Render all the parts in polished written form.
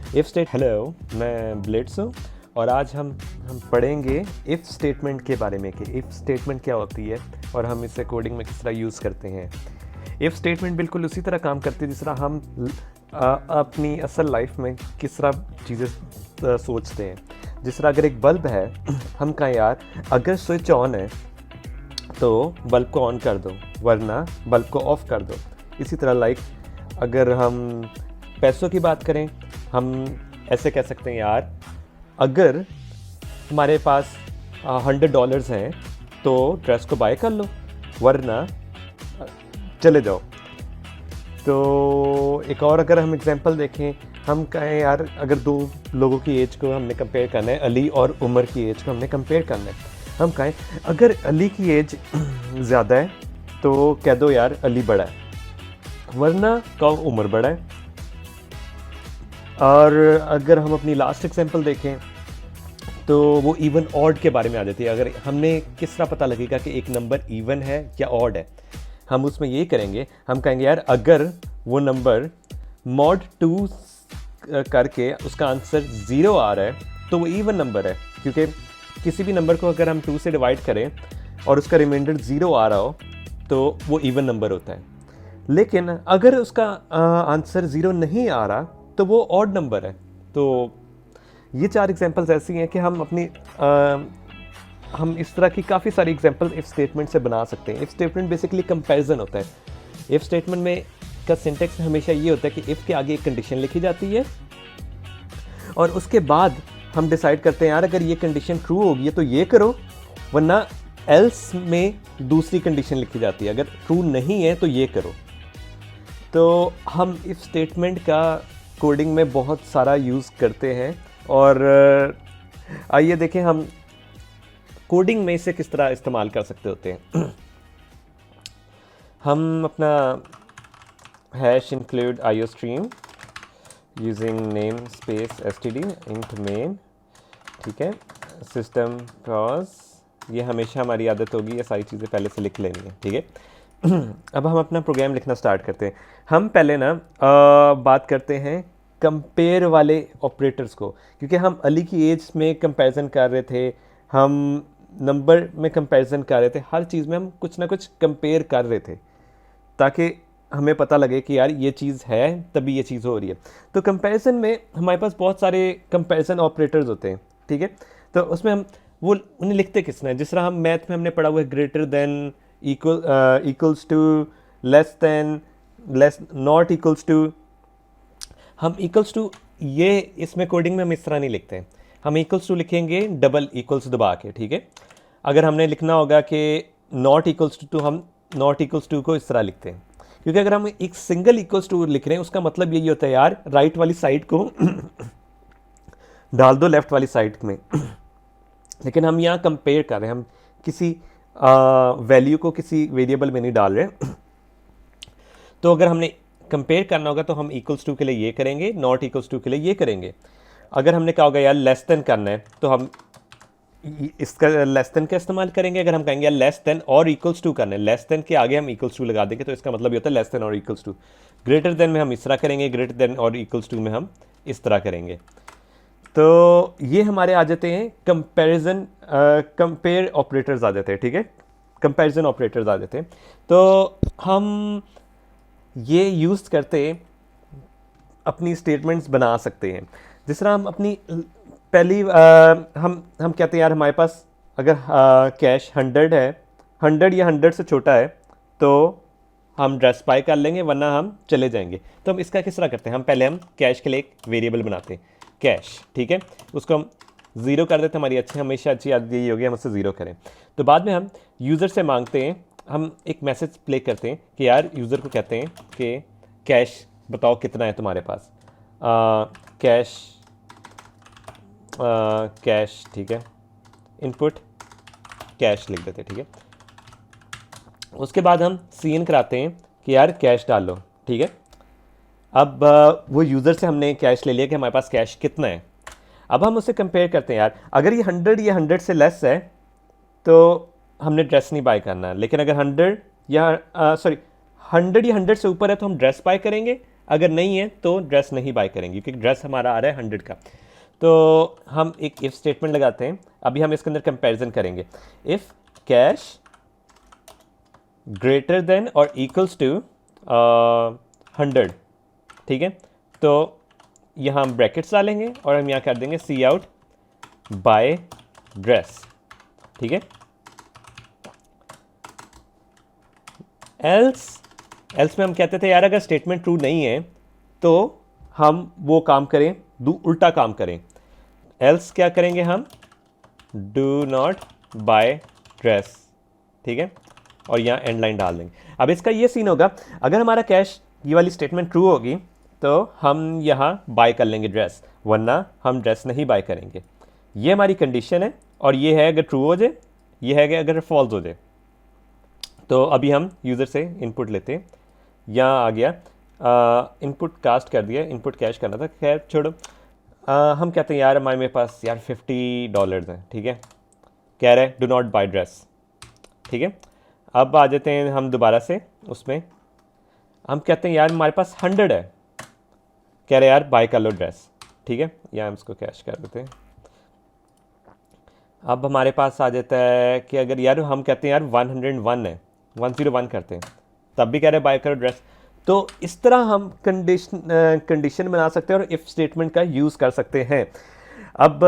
Hello, मैं blades हूँ और आज हम पढ़ेंगे इफ़ स्टेटमेंट के बारे में कि इफ़ स्टेटमेंट क्या होती है और हम इसे कोडिंग में किस तरह यूज़ करते हैं। इफ़ स्टेटमेंट बिल्कुल उसी तरह काम करती है जिस तरह हम अपनी असल लाइफ में किस तरह चीज़ें सोचते हैं। जिस तरह अगर एक बल्ब है हम कहें यार अगर स्विच ऑन है तो बल्ब को ऑन कर दो, वरना बल्ब को ऑफ कर दो। इसी तरह अगर हम पैसों की बात करें, हम ऐसे कह सकते हैं यार अगर हमारे पास $100 हैं तो ड्रेस को बाय कर लो, वरना चले जाओ। तो एक और अगर हम एग्जांपल देखें, हम कहें यार अगर दो लोगों की एज को हमने कंपेयर करना है, अली और उमर की एज को हमने कंपेयर करना है, हम कहें अगर अली की एज ज़्यादा है तो कह दो यार अली बड़ा है, वरना कहो उमर बड़ा है। और अगर हम अपनी लास्ट एग्जांपल देखें तो वो इवन ऑड के बारे में आ जाती है। अगर हमने किस तरह पता लगेगा कि एक नंबर इवन है या ऑड है, हम उसमें ये करेंगे, हम कहेंगे यार अगर वो नंबर मॉड 2 करके उसका आंसर 0 आ रहा है तो वो इवन नंबर है, क्योंकि किसी भी नंबर को अगर हम 2 से डिवाइड करें और उसका रिमाइंडर 0 आ रहा हो तो वो इवन नंबर होता है। लेकिन अगर उसका आंसर 0 नहीं आ रहा तो वो ऑड नंबर है। तो ये 4 एग्जांपल्स ऐसी हैं कि हम इस तरह की काफ़ी सारी एग्जांपल इफ़ स्टेटमेंट से बना सकते हैं। इफ़ स्टेटमेंट बेसिकली कंपैरिजन होता है। इफ़ स्टेटमेंट में का सिंटेक्स हमेशा ये होता है कि इफ़ के आगे एक कंडीशन लिखी जाती है और उसके बाद हम डिसाइड करते हैं यार अगर ये कंडीशन ट्रू होगी है तो ये करो, वरना एल्स में दूसरी कंडीशन लिखी जाती है, अगर ट्रू नहीं है तो ये करो। तो हम इफ़ स्टेटमेंट का कोडिंग में बहुत सारा यूज़ करते हैं और आइए देखें हम कोडिंग में इसे किस तरह इस्तेमाल कर सकते होते हैं। हम अपना hash include iostream using name space std int main, ठीक है, सिस्टम प्रॉस, ये हमेशा हमारी आदत होगी ये सारी चीज़ें पहले से लिख लेनी है, ठीक है। अब हम अपना प्रोग्राम लिखना स्टार्ट करते हैं। हम पहले बात करते हैं कंपेयर वाले ऑपरेटर्स को, क्योंकि हम अली की एज में कंपैरिजन कर रहे थे, हम नंबर में कंपैरिजन कर रहे थे, हर चीज़ में हम कुछ ना कुछ कंपेयर कर रहे थे ताकि हमें पता लगे कि यार ये चीज़ है तभी ये चीज़ हो रही है। तो कंपैरिजन में हमारे पास बहुत सारे कंपैरिजन ऑपरेटर्स होते हैं, ठीक है। तो उसमें हम वो उन्हें लिखते किस तरह, जिस तरह हम मैथ में हमने पढ़ा हुआ है greater than, equals to, less than, less, not equals to. हम इक्वल्स टू ये इसमें कोडिंग में हम इस तरह नहीं लिखते हैं, हम इक्वल्स टू लिखेंगे डबल इक्वल्स दबा के, ठीक है। अगर हमने लिखना होगा कि नॉट इक्वल्स टू तो हम नॉट इक्वल्स टू को इस तरह लिखते हैं, क्योंकि अगर हम एक सिंगल इक्वल्स टू लिख रहे हैं उसका मतलब यही होता है यार राइट वाली साइड को डाल दो लेफ्ट वाली साइड में। लेकिन हम यहाँ कंपेयर कर रहे हैं, हम किसी वैल्यू को किसी वेरिएबल में नहीं डाल रहे। तो अगर हमने कंपेयर करना होगा तो हम इक्वल्स टू के लिए ये करेंगे, नॉट इक्वल्स टू के लिए ये करेंगे। अगर हमने कहा होगा यार लेस देन करना है तो हम इसका लेस देन का इस्तेमाल करेंगे। अगर हम कहेंगे यार लेस देन और इक्वल्स टू करना है, लेस देन के आगे हम इक्वल्स टू लगा देंगे, तो इसका मतलब ये होता है लेस देन और इक्वल्स टू। ग्रेटर देन में हम इस तरह करेंगे, ग्रेटर देन और इक्वल्स टू में हम इस तरह करेंगे। तो ये हमारे आ जाते हैं कंपैरिजन, कंपेयर ऑपरेटर्स आ जाते हैं, ठीक है, कंपैरिजन ऑपरेटर्स आ जाते हैं। तो हम ये यूज़ करते अपनी स्टेटमेंट्स बना सकते हैं। जिस तरह हम अपनी पहली हम कहते हैं यार हमारे पास अगर कैश 100 है, 100 या 100 से छोटा है तो हम ड्रेस बाय कर लेंगे, वरना हम चले जाएंगे। तो हम इसका किस तरह करते हैं, हम पहले हम कैश के लिए एक वेरिएबल बनाते हैं कैश, ठीक है, उसको हम 0 कर देते हैं। हमारी हमेशा अच्छी आदत यही होगी हम उससे 0 करें। तो बाद में हम यूज़र से मांगते हैं, हम एक मैसेज प्ले करते हैं कि यार यूज़र को कहते हैं कि कैश बताओ कितना है तुम्हारे पास, कैश, ठीक है, इनपुट कैश लिख देते हैं, ठीक है। उसके बाद हम सीन कराते हैं कि यार कैश डालो, ठीक है। अब वो यूज़र से हमने कैश ले लिया कि हमारे पास कैश कितना है। अब हम उससे कंपेयर करते हैं यार अगर ये 100 या 100 से लेस है तो हमने ड्रेस नहीं बाय करना, लेकिन अगर 100 या 100 या 100 से ऊपर है तो हम ड्रेस बाय करेंगे, अगर नहीं है तो ड्रेस नहीं बाय करेंगे, क्योंकि ड्रेस हमारा आ रहा है 100 का। तो हम एक इफ़ स्टेटमेंट लगाते हैं। अभी हम इसके अंदर कंपैरिजन करेंगे। इफ़ कैश ग्रेटर देन और इक्वल्स टू 100, ठीक है, तो यहाँ हम ब्रैकेट्स डालेंगे और हम यहाँ कर देंगे सी आउट बाय ड्रेस, ठीक है। एल्स में हम कहते थे यार अगर स्टेटमेंट ट्रू नहीं है तो हम वो काम करें, उल्टा काम करें। एल्स क्या करेंगे हम, डू नॉट बाय ड्रेस, ठीक है, और यहाँ एंड लाइन डाल देंगे। अब इसका ये सीन होगा, अगर हमारा कैश ये वाली स्टेटमेंट ट्रू होगी तो हम यहाँ बाय कर लेंगे ड्रेस, वरना हम ड्रेस नहीं बाय करेंगे। ये हमारी कंडीशन है, और ये है अगर ट्रू हो जाए, ये है कि अगर फॉल्स हो जाए। तो अभी हम यूज़र से इनपुट लेते हैं। यहाँ आ गया इनपुट कास्ट कर दिया, इनपुट कैश करना था, खैर छोड़ो। हम कहते हैं यार हमारे मेरे पास यार $50 हैं, ठीक है, कह रहे हैं डू नॉट बाय ड्रेस, ठीक है। अब आ जाते हैं हम दोबारा से उसमें, हम कहते हैं यार हमारे पास 100 है, कह रहे यार बाय कर लो ड्रेस, ठीक है, यहाँ हम इसको कैश कर देते हैं। अब हमारे पास आ जाता है कि अगर यार हम कहते हैं यार 101 है, 101 करते हैं, तब भी कह रहे बाय करो ड्रेस। तो इस तरह हम कंडीशन बना सकते हैं और इफ़ स्टेटमेंट का यूज़ कर सकते हैं। अब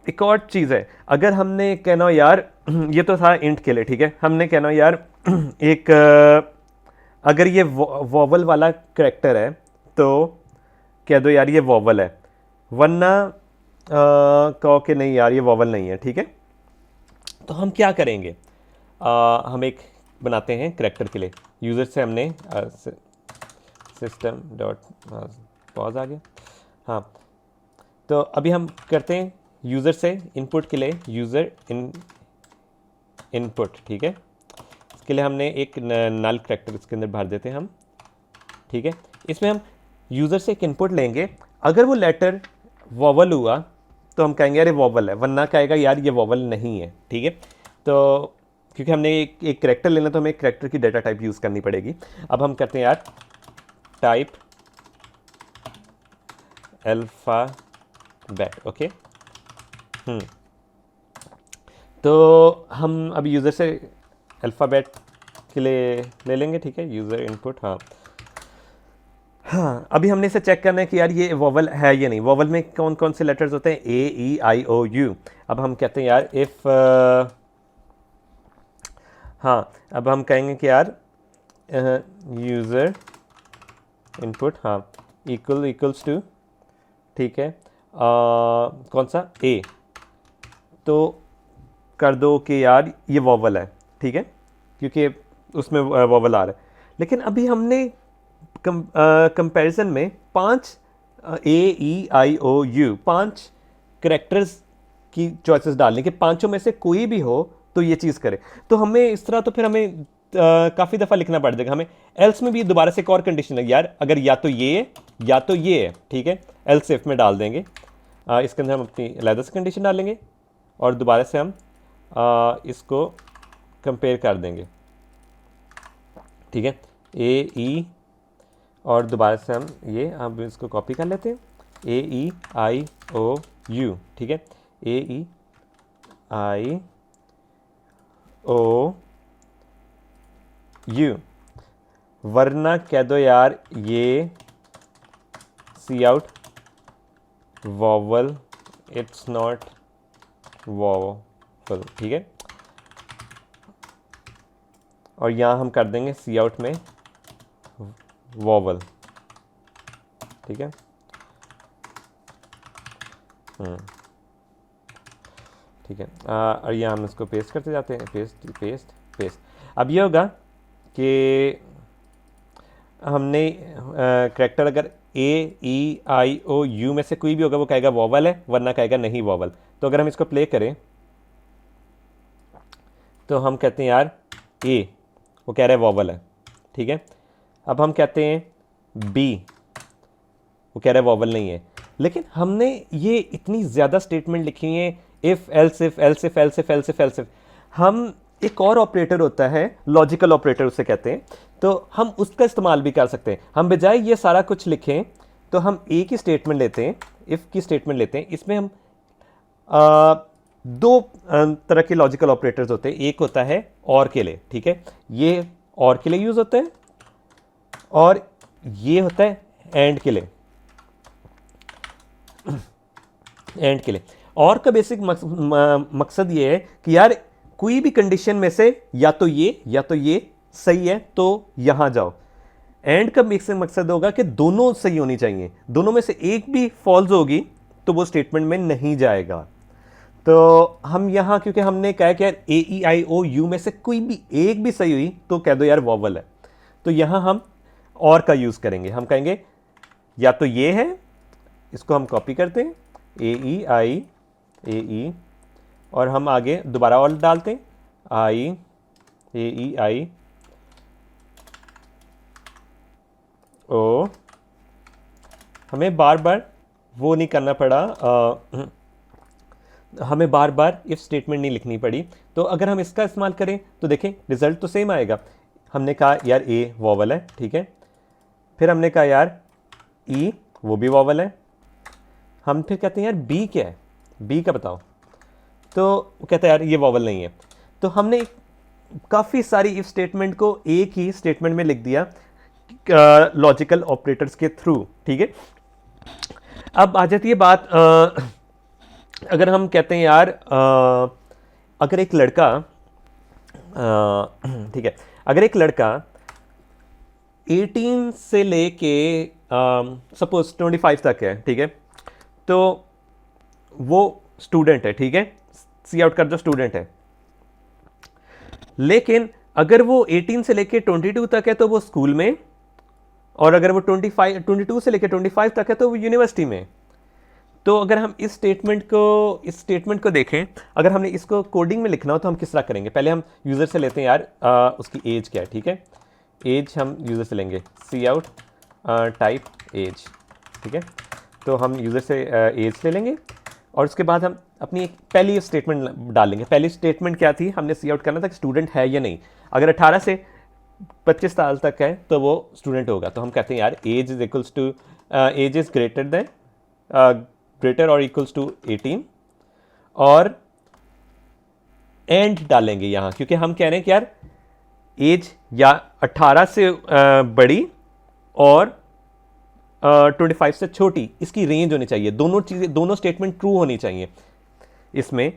एक और चीज़ है, अगर हमने कहना हो यार ये तो था इंट के लिए, ठीक है, हमने कहना हो यार एक अगर ये वॉवल वाला करैक्टर है तो कह दो यार ये वॉवल है, वरना कहो कि नहीं यार ये वॉवल नहीं है, ठीक है। तो हम क्या करेंगे, हम एक बनाते हैं करैक्टर के लिए। यूज़र से हमने सिस्टम डॉट पॉज आ गया, हाँ। तो अभी हम करते हैं यूज़र से इनपुट के लिए यूज़र इनपुट, ठीक है। इसके लिए हमने एक नल करैक्टर इसके अंदर भर देते हैं हम, ठीक है। इसमें हम यूज़र से एक इनपुट लेंगे, अगर वो लेटर वॉवल हुआ तो हम कहेंगे अरे वॉवल है, वरना कहेगा यार ये वॉवल नहीं है, ठीक है। तो क्योंकि हमने एक करैक्टर लेना तो हमें एक करैक्टर की डेटा टाइप यूज़ करनी पड़ेगी। अब हम करते हैं यार टाइप अल्फ़ाबेट, ओके। तो हम अब यूज़र से अल्फ़ाबेट के लिए ले लेंगे, ठीक है, यूज़र इनपुट, हाँ। अभी हमने इसे चेक करना है कि यार ये वॉवल है या नहीं। वॉवल में कौन कौन से लेटर्स होते हैं, ए ई आई ओ यू। अब हम कहते हैं यार इफ़ हाँ, अब हम कहेंगे कि यार यूज़र इनपुट, हाँ, इक्वल्स टू, ठीक है, कौन सा ए, तो कर दो कि यार ये वॉवल है, ठीक है, क्योंकि उसमें वॉवल आ रहा है। लेकिन अभी हमने कंपैरिजन में 5 ए ई आई ओ यू 5 करैक्टर्स की चॉइसेस डालने के, पांचों में से कोई भी हो तो ये चीज़ करे। तो हमें इस तरह तो फिर हमें काफ़ी दफ़ा लिखना पड़ जाएगा हमें। एल्स में भी दोबारा से एक और कंडीशन है यार, अगर या तो ये है या तो ये है, ठीक है, एल्स इफ में डाल देंगे। इसके अंदर हम अपनी अलग से कंडीशन डालेंगे और दोबारा से हम इसको कंपेयर कर देंगे, ठीक है, ए ई, और दोबारा से हम इसको कॉपी कर लेते हैं, ए ई आई ओ यू, ठीक है, ए ई आई ओ यू, वरना कह दो यार ये C out vowel, it's not vowel, ठीक है। और यहाँ हम कर देंगे सी आउट में वॉवल, ठीक है। ठीक है, और यहाँ हम इसको पेस्ट करते जाते हैं, पेस्ट। अब ये होगा कि हमने करैक्टर अगर ए ई आई ओ यू में से कोई भी होगा वो कहेगा वॉवल है, वरना कहेगा नहीं वॉवल। तो अगर हम इसको प्ले करें तो हम कहते हैं यार ए, वो कह रहा है वॉवल है, ठीक है। अब हम कहते हैं बी, वो कह रहा है वॉवल नहीं है। लेकिन हमने ये इतनी ज़्यादा स्टेटमेंट लिखी हुई है, if else if else if, हम एक और ऑपरेटर होता है, लॉजिकल ऑपरेटर उसे कहते हैं। तो हम उसका इस्तेमाल भी कर सकते हैं। हम बजाय ये सारा कुछ लिखें तो हम एक ही स्टेटमेंट लेते हैं, इफ़ की स्टेटमेंट लेते हैं। इसमें हम दो तरह के लॉजिकल ऑपरेटर्स होते हैं। एक होता है और के लिए, ठीक है, ये और के लिए यूज़ होता है, और ये होता है एंड के लिए। एंड के लिए और का बेसिक मकसद ये है कि यार कोई भी कंडीशन में से या तो ये सही है तो यहां जाओ। एंड का बेसिक मकसद होगा कि दोनों सही होनी चाहिए, दोनों में से एक भी फॉल्स होगी तो वो स्टेटमेंट में नहीं जाएगा। तो हम यहां क्योंकि हमने कहा कि यार AEIOU में से कोई भी एक भी सही हुई तो कह दो यार वॉवल है, तो यहां हम और का यूज करेंगे। हम कहेंगे या तो ये है, इसको हम कॉपी करते हैं AE और हम आगे दोबारा और डालते हैं AEI ओ। हमें बार बार वो नहीं करना पड़ा, हमें बार बार इफ स्टेटमेंट नहीं लिखनी पड़ी। तो अगर हम इसका इस्तेमाल करें तो देखें रिजल्ट तो सेम आएगा। हमने कहा यार A वॉवल है, ठीक है, फिर हमने कहा यार E वो भी वॉवल है। हम फिर कहते हैं यार B क्या है, B का बताओ, तो वो कहता है यार ये वॉवल नहीं है। तो हमने काफ़ी सारी इफ स्टेटमेंट को एक ही स्टेटमेंट में लिख दिया लॉजिकल ऑपरेटर्स के थ्रू, ठीक है। अब आ जाती है बात, अगर हम कहते हैं यार अगर एक लड़का, ठीक है, अगर एक लड़का 18 से लेके सपोज 25 तक है, ठीक है, तो वो स्टूडेंट है, ठीक है, सी आउट कर दो स्टूडेंट है। लेकिन अगर वो 18 से लेके 22 तक है तो वो स्कूल में, और अगर वो 22 से लेके 25 तक है तो वो यूनिवर्सिटी में। तो अगर हम इस स्टेटमेंट को देखें, अगर हमने इसको कोडिंग में लिखना हो तो हम किस तरह करेंगे। पहले हम यूज़र से लेते हैं यार उसकी एज क्या है, ठीक है, एज हम यूज़र से लेंगे, सी आउट टाइप एज, ठीक है। तो हम यूज़र से एज ले लेंगे और उसके बाद हम अपनी एक पहली स्टेटमेंट डालेंगे। पहली स्टेटमेंट क्या थी, हमने सी आउट करना था कि स्टूडेंट है या नहीं। अगर 18 से 25 साल तक है तो वो स्टूडेंट होगा। तो हम कहते हैं यार age is equals to age is greater और इक्वल्स टू 18 और एंड डालेंगे यहाँ, क्योंकि हम कह रहे हैं कि यार एज या 18 से बड़ी और 25 से छोटी, इसकी रेंज होनी चाहिए। दोनों चीज़ें, दोनों स्टेटमेंट ट्रू होनी चाहिए। इसमें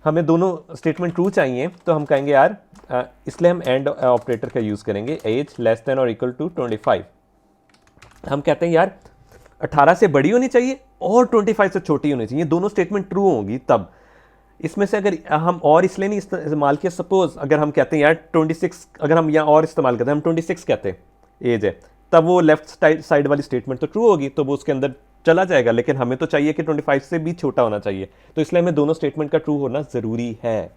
हमें दोनों स्टेटमेंट ट्रू चाहिए तो हम कहेंगे यार इसलिए हम एंड ऑपरेटर का यूज़ करेंगे, एज लेस देन और इक्वल टू 25। हम कहते हैं यार 18 से बड़ी होनी चाहिए और 25 से छोटी होनी चाहिए, दोनों स्टेटमेंट ट्रू होंगी तब। इसमें से अगर हम और इसलिए नहीं इस्तेमाल किया, सपोज अगर हम कहते हैं यार 26, अगर हम यहाँ और इस्तेमाल करते हैं, हम 26 कहते हैं एज है, तब वो लेफ्ट साइड वाली स्टेटमेंट तो ट्रू होगी, तो वो उसके अंदर चला जाएगा। लेकिन हमें तो चाहिए कि 25 से भी छोटा होना चाहिए, तो इसलिए हमें दोनों स्टेटमेंट का ट्रू होना ज़रूरी है।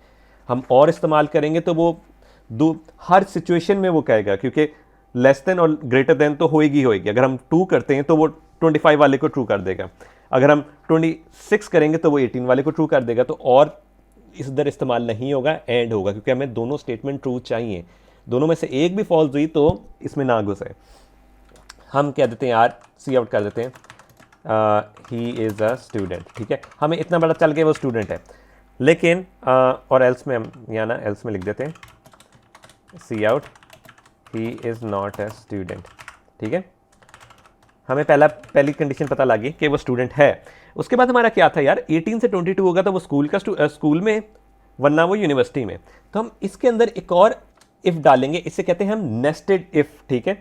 हम और इस्तेमाल करेंगे तो वो हर सिचुएशन में वो कहेगा, क्योंकि लेस देन और ग्रेटर देन तो होएगी। अगर हम 2 करते हैं तो वो 25 वाले को ट्रू कर देगा, अगर हम 26 करेंगे तो वो 18 वाले को ट्रू कर देगा। तो और इधर इस्तेमाल नहीं होगा, एंड होगा, क्योंकि हमें दोनों स्टेटमेंट ट्रू चाहिए। दोनों में से एक भी फॉल्स हुई तो इसमें ना घुसे। हम कह देते हैं यार सी आउट कर देते हैं ही इज़ अ स्टूडेंट, ठीक है, हमें इतना बड़ा चल गया वो स्टूडेंट है। लेकिन और एल्स में हम यहाँ ना एल्स में लिख देते हैं C out he is not a student, ठीक है। हमें पहली कंडीशन पता लगी कि वो स्टूडेंट है। उसके बाद हमारा क्या था यार, 18 से 22 होगा तो वो स्कूल में, वरना वो यूनिवर्सिटी में। तो हम इसके अंदर एक और इफ़ डालेंगे, इसे कहते हैं हम नेस्टेड इफ़, ठीक है,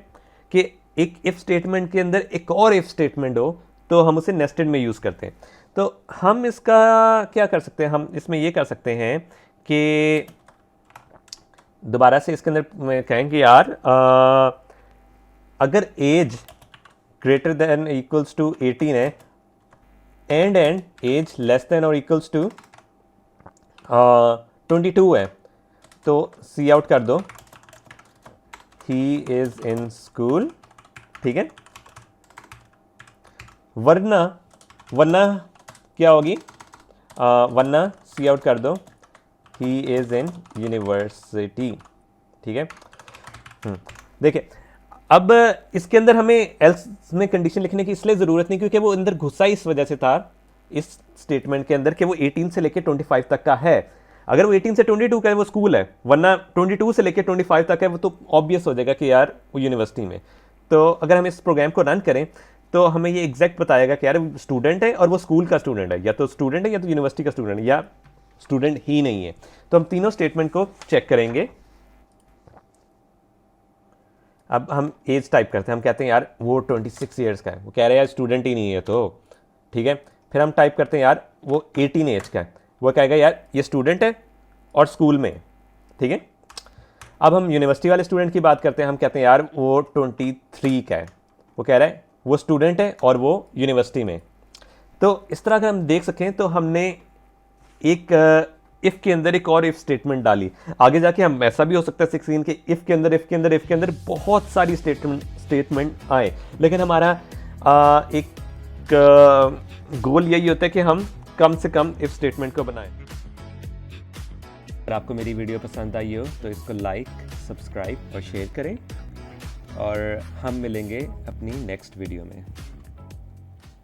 कि एक इफ़ स्टेटमेंट के अंदर एक और इफ़ स्टेटमेंट हो तो हम उसे नेस्टेड में यूज़ करते हैं। तो हम इसका क्या कर सकते हैं, हम इसमें ये कर सकते हैं कि दोबारा से इसके अंदर कहेंगे यार अगर age greater than equals to 18 है एंड एज लेस देन और इक्वल्स टू 22 है, तो सी आउट कर दो ही इज इन स्कूल, ठीक है। वरना क्या होगी, वरना सी आउट कर दो ही इज इन यूनिवर्सिटी, ठीक है। देखिए अब इसके अंदर हमें एल्स में कंडीशन लिखने की इसलिए ज़रूरत नहीं क्योंकि वो अंदर घुसा इस वजह से था इस स्टेटमेंट के अंदर कि वो 18 से लेकर 25 तक का है। अगर वो 18 से 22 का है वो स्कूल है, वरना 22 से लेकर 25 तक है वो तो ऑब्वियस हो जाएगा कि यार वो यूनिवर्सिटी में। तो अगर हम इस प्रोग्राम को रन करें तो हमें ये एग्जैक्ट बताएगा कि यार स्टूडेंट है और वो स्कूल का स्टूडेंट है, या तो स्टूडेंट है या तो यूनिवर्सिटी का स्टूडेंट है या स्टूडेंट ही नहीं है। तो हम तीनों स्टेटमेंट को चेक करेंगे। अब हम एज टाइप करते हैं, हम कहते हैं यार वो 26 ईयर्स का है, वो कह रहे हैं यार स्टूडेंट ही नहीं है तो ठीक है। फिर हम टाइप करते हैं यार वो 18 एज का है, वो कहेगा यार ये स्टूडेंट है और स्कूल में, ठीक है। अब हम यूनिवर्सिटी वाले स्टूडेंट की बात करते हैं, हम कहते हैं यार वो 23 का है, वो कह रहा है वो स्टूडेंट है और वो यूनिवर्सिटी में। तो इस तरह अगर हम देख सकें तो हमने एक इफ़ के अंदर एक और इफ़ स्टेटमेंट डाली। आगे जाके हम ऐसा भी हो सकता है 16 के इफ़ के अंदर बहुत सारी स्टेटमेंट आए, लेकिन हमारा एक गोल यही होता है कि हम कम से कम इफ़ स्टेटमेंट को बनाएं। अगर आपको मेरी वीडियो पसंद आई हो तो इसको लाइक, सब्सक्राइब और शेयर करें, और हम मिलेंगे अपनी नेक्स्ट वीडियो में।